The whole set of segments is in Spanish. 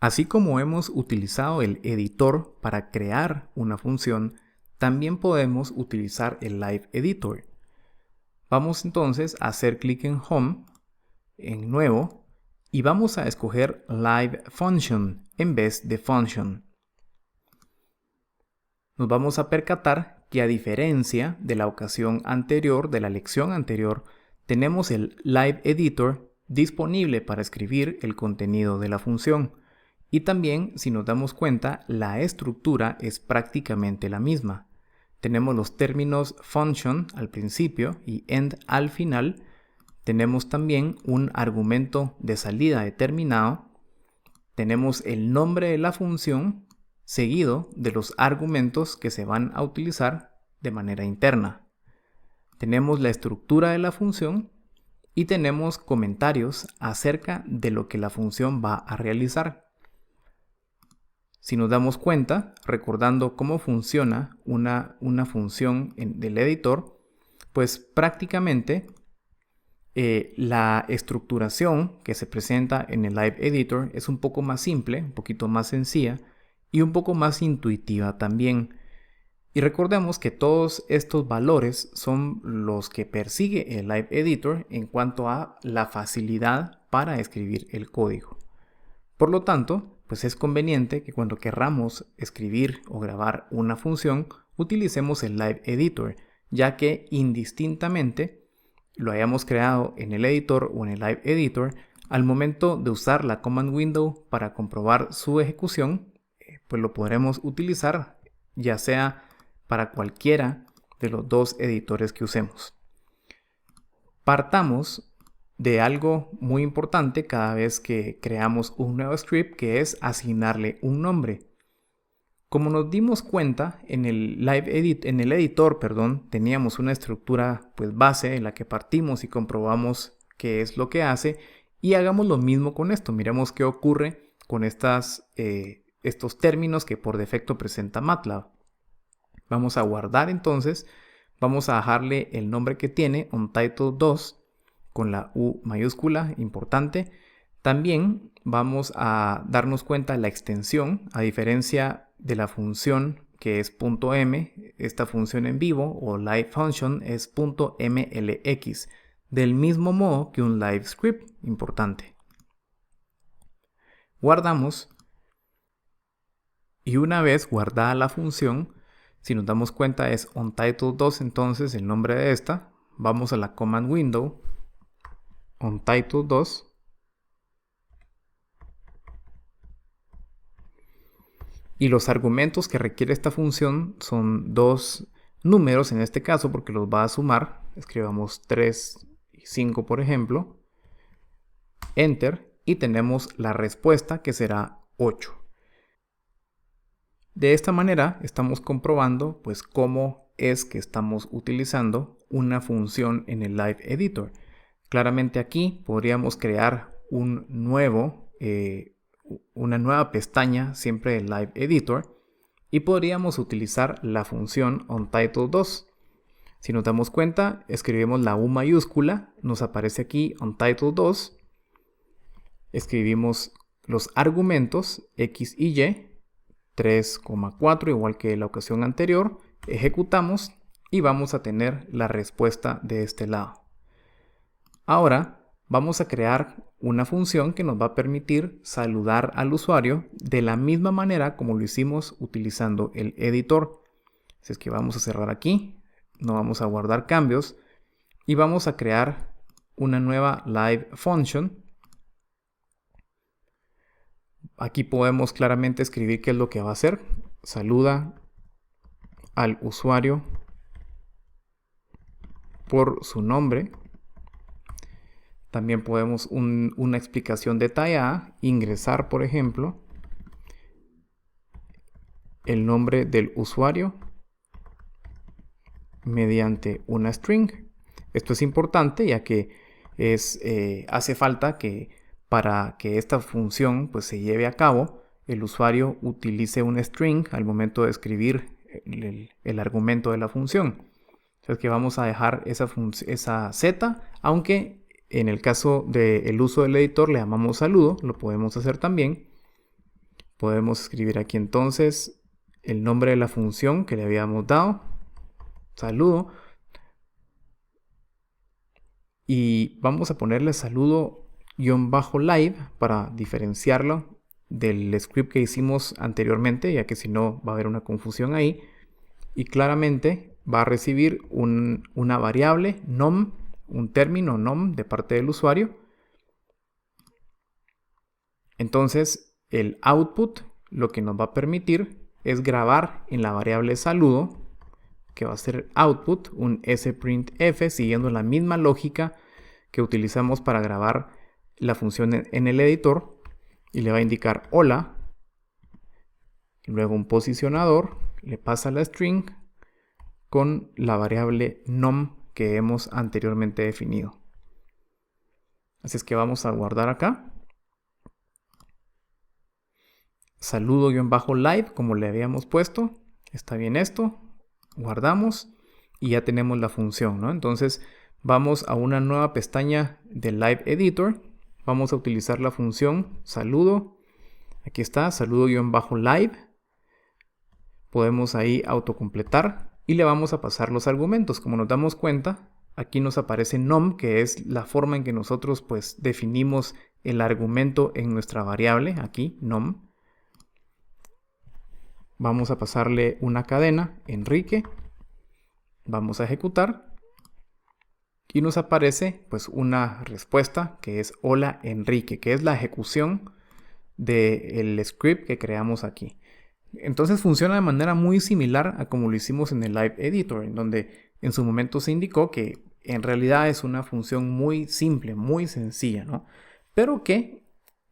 Así como hemos utilizado el editor para crear una función, también podemos utilizar el Live Editor. Vamos entonces a hacer clic en Home, en Nuevo, y vamos a escoger Live Function en vez de Function. Nos vamos a percatar que a diferencia de la ocasión anterior, de la lección anterior, tenemos el Live Editor disponible para escribir el contenido de la función. Y también, si nos damos cuenta, la estructura es prácticamente la misma. Tenemos los términos function al principio y end al final. Tenemos también un argumento de salida determinado. Tenemos el nombre de la función seguido de los argumentos que se van a utilizar de manera interna. Tenemos la estructura de la función y tenemos comentarios acerca de lo que la función va a realizar. Si nos damos cuenta, recordando cómo funciona una función del editor, pues prácticamente la estructuración que se presenta en el Live Editor es un poco más simple, un poquito más sencilla y un poco más intuitiva también. Y recordemos que todos estos valores son los que persigue el Live Editor en cuanto a la facilidad para escribir el código. Por lo tanto, pues es conveniente que cuando querramos escribir o grabar una función, utilicemos el Live Editor, ya que indistintamente lo hayamos creado en el editor o en el Live Editor, al momento de usar la Command Window para comprobar su ejecución, pues lo podremos utilizar ya sea para cualquiera de los dos editores que usemos. Partamos de algo muy importante cada vez que creamos un nuevo script, que es asignarle un nombre. Como nos dimos cuenta, en el editor, teníamos una estructura pues base en la que partimos y comprobamos qué es lo que hace, y hagamos lo mismo con esto. Miremos qué ocurre con estos términos que por defecto presenta MATLAB. Vamos a guardar entonces, vamos a dejarle el nombre que tiene, Untitled2, con la U mayúscula, importante. También vamos a darnos cuenta de la extensión, a diferencia de la función que es .m, esta función en vivo o live function es .mlx, del mismo modo que un live script, importante. Guardamos y una vez guardada la función, si nos damos cuenta es Untitled2, entonces el nombre de esta, vamos a la Command Window, Untitled2, y los argumentos que requiere esta función son dos números en este caso porque los va a sumar. Escribamos 3 y 5 por ejemplo, Enter, y tenemos la respuesta que será 8. De esta manera estamos comprobando pues cómo es que estamos utilizando una función en el Live Editor. Claramente aquí podríamos crear una nueva pestaña siempre del Live Editor y podríamos utilizar la función Untitled2. Si nos damos cuenta, escribimos la U mayúscula, nos aparece aquí Untitled2, escribimos los argumentos X y Y, 3,4 igual que la ocasión anterior, ejecutamos y vamos a tener la respuesta de este lado. Ahora vamos a crear una función que nos va a permitir saludar al usuario de la misma manera como lo hicimos utilizando el editor. Así es que vamos a cerrar aquí, no vamos a guardar cambios y vamos a crear una nueva live function. Aquí podemos claramente escribir qué es lo que va a hacer. Saluda al usuario por su nombre. También podemos una explicación detallada, ingresar por ejemplo el nombre del usuario mediante una string. Esto es importante ya que hace falta que para que esta función pues, se lleve a cabo, el usuario utilice un string al momento de escribir el argumento de la función. Entonces que vamos a dejar esa z, aunque en el caso del uso del editor le llamamos saludo, lo podemos hacer también. Podemos escribir aquí entonces el nombre de la función que le habíamos dado, saludo, y vamos a ponerle saludo-live para diferenciarlo del script que hicimos anteriormente, ya que si no va a haber una confusión ahí. Y claramente va a recibir una variable nom, un término nom de parte del usuario. Entonces el output lo que nos va a permitir es grabar en la variable saludo, que va a ser output, un sprintf siguiendo la misma lógica que utilizamos para grabar la función en el editor, y le va a indicar hola, luego un posicionador, le pasa la string con la variable nom que hemos anteriormente definido. Así es que vamos a guardar acá. Saludo-live como le habíamos puesto. Está bien esto. Guardamos y ya tenemos la función, ¿no? Entonces vamos a una nueva pestaña del Live Editor. Vamos a utilizar la función saludo. Aquí está, saludo-live. Podemos ahí autocompletar y le vamos a pasar los argumentos. Como nos damos cuenta, aquí nos aparece nom, que es la forma en que nosotros pues definimos el argumento en nuestra variable, aquí nom. Vamos a pasarle una cadena, Enrique. Vamos a ejecutar y nos aparece pues una respuesta que es hola Enrique, que es la ejecución del script que creamos aquí. Entonces funciona de manera muy similar a como lo hicimos en el Live Editor, en donde en su momento se indicó que en realidad es una función muy simple, muy sencilla, ¿no? Pero que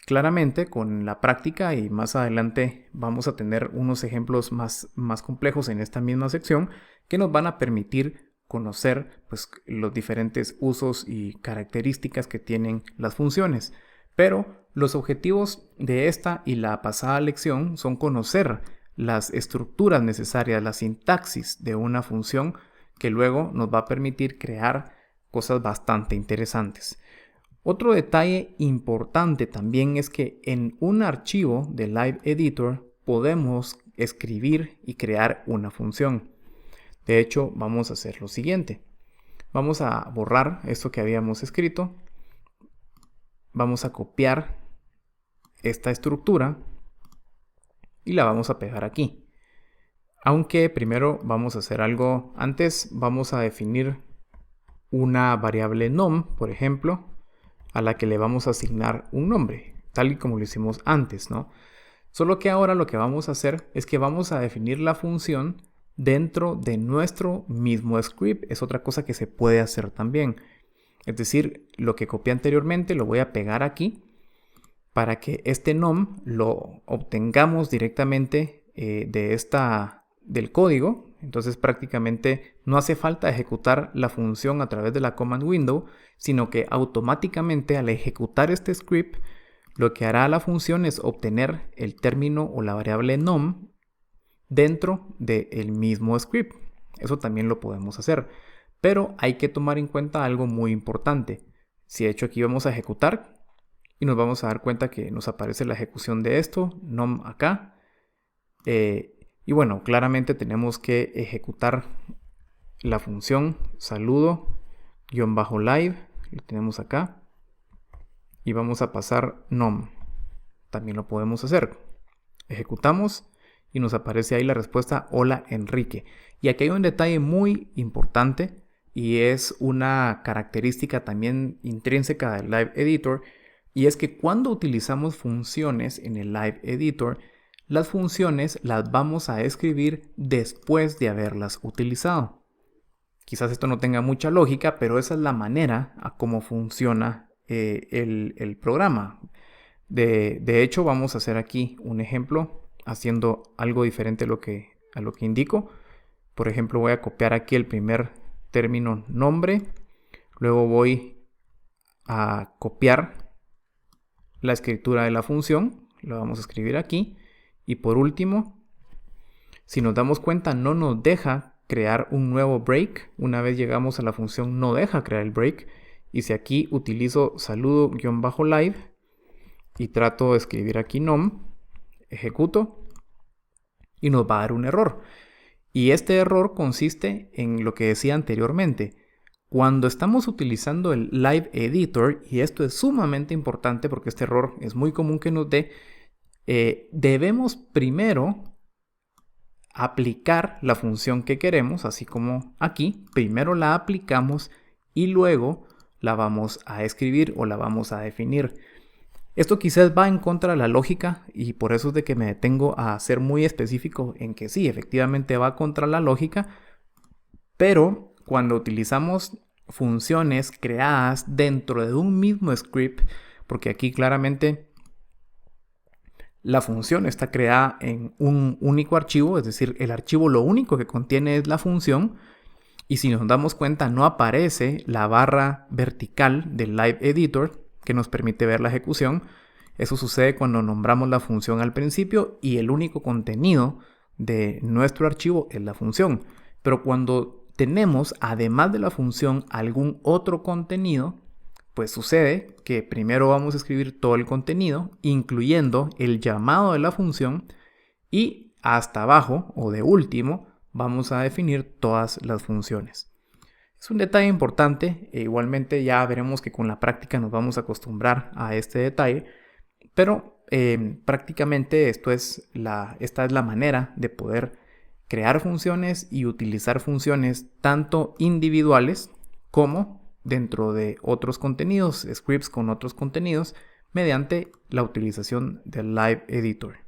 claramente con la práctica, y más adelante vamos a tener unos ejemplos más complejos en esta misma sección, que nos van a permitir conocer pues, los diferentes usos y características que tienen las funciones. Pero los objetivos de esta y la pasada lección son conocer las estructuras necesarias, la sintaxis de una función, que luego nos va a permitir crear cosas bastante interesantes. Otro detalle importante también es que en un archivo de Live Editor podemos escribir y crear una función. De hecho, vamos a hacer lo siguiente. Vamos a borrar esto que habíamos escrito. Vamos a copiar esta estructura y la vamos a pegar aquí. Aunque primero vamos a hacer algo antes. Vamos a definir una variable nom, por ejemplo, a la que le vamos a asignar un nombre, tal y como lo hicimos antes, ¿no? Solo que ahora lo que vamos a hacer es que vamos a definir la función dentro de nuestro mismo script. Es otra cosa que se puede hacer también. Es decir, lo que copié anteriormente lo voy a pegar aquí para que este nom lo obtengamos directamente del código. Entonces prácticamente no hace falta ejecutar la función a través de la command window, sino que automáticamente al ejecutar este script, lo que hará la función es obtener el término o la variable nom dentro del mismo script. Eso también lo podemos hacer, pero hay que tomar en cuenta algo muy importante. Si de hecho aquí vamos a ejecutar y nos vamos a dar cuenta que nos aparece la ejecución de esto, nom acá, y bueno, claramente tenemos que ejecutar la función saludo-live, lo tenemos acá, y vamos a pasar nom. También lo podemos hacer. Ejecutamos y nos aparece ahí la respuesta hola Enrique. Y aquí hay un detalle muy importante y es una característica también intrínseca del Live Editor, y es que cuando utilizamos funciones en el Live Editor, las funciones las vamos a escribir después de haberlas utilizado. Quizás esto no tenga mucha lógica, pero esa es la manera a cómo funciona el programa. De hecho, vamos a hacer aquí un ejemplo haciendo algo diferente a lo que indico. Por ejemplo, voy a copiar aquí el primer término nombre. Luego voy a copiar la escritura de la función. Lo vamos a escribir aquí. Y por último, si nos damos cuenta, no nos deja crear un nuevo break. Una vez llegamos a la función, no deja crear el break. Y si aquí utilizo saludo-live y trato de escribir aquí nom, Ejecuto y nos va a dar un error. Y este error consiste en lo que decía anteriormente. Cuando estamos utilizando el Live Editor, y esto es sumamente importante porque este error es muy común que nos dé, debemos primero aplicar la función que queremos, así como aquí. Primero la aplicamos y luego la vamos a escribir o la vamos a definir. Esto quizás va en contra de la lógica y por eso es de que me detengo a ser muy específico en que sí, efectivamente va contra la lógica, pero cuando utilizamos funciones creadas dentro de un mismo script, porque aquí claramente la función está creada en un único archivo, es decir, el archivo lo único que contiene es la función, y si nos damos cuenta no aparece la barra vertical del Live Editor que nos permite ver la ejecución. Eso sucede cuando nombramos la función al principio y el único contenido de nuestro archivo es la función. Pero cuando tenemos, además de la función, algún otro contenido, pues sucede que primero vamos a escribir todo el contenido, incluyendo el llamado de la función, y hasta abajo, o de último, vamos a definir todas las funciones. Es un detalle importante, e igualmente ya veremos que con la práctica nos vamos a acostumbrar a este detalle, pero prácticamente esta es la manera de poder crear funciones y utilizar funciones tanto individuales como dentro de otros contenidos, scripts con otros contenidos, mediante la utilización del Live Editor.